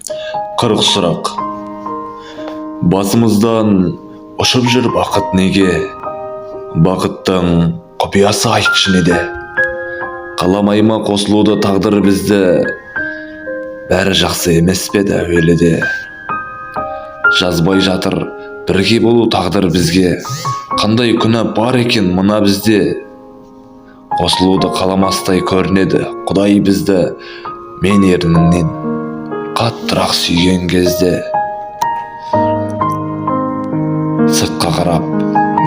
Қырық сұрақ. Басымыздан ұшып жүр бақыт неге? Бақыттың құпиясы айтшы неде? Қаламай ма қосылуды тағдыр бізді? Бәрі жақсы емес пе еді әуеліде? Жазбай жатыр бірге болу тағдыр бізге. Қандай күнә бар екен мына бізде? Қосылуды қаламастай көрінеді Құдай бізді. Мен ерніңнен қаттырақ сүйген кезде. Сыртқа қарап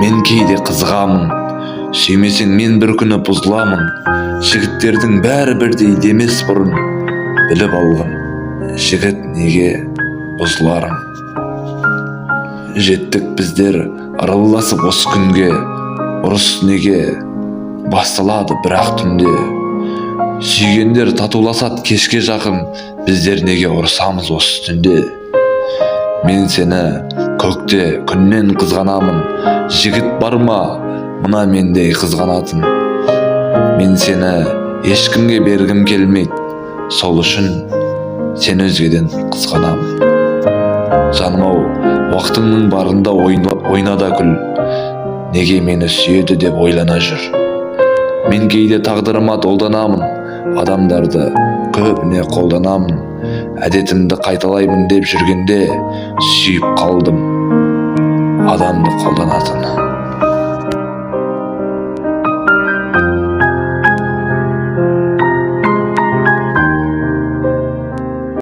мен кейде қызығамын, сүймесең мен бір күні бұзыламын. Жігіттердің бәрі бірдей демес бұрын, біліп алғым жігіт неге бұзыларын. Жеттік біздер араласып осы күнге, ұрыс неге басталады бірақ түнде? Сүйгендер татуласады кешке жақын, біздер неге ұрысамыз осы түнде? Мен сені көкте күннен қызғанамын, жігіт бар ма мына мендей қызғанатын? Мен сені ешкімге бергім келмейді, сол үшін сен өзгеден қызғанамын. Жаным-ау, уақытыңның барында ойна да күл, неге мені сүйеді деп ойлана жүр. Мен кейде тағдырыма долданамын, адамдарды көбіне қолданамын. Әдетімді қайталаймын деп жүргенде, сүйіп қалдым адамды қолданатын.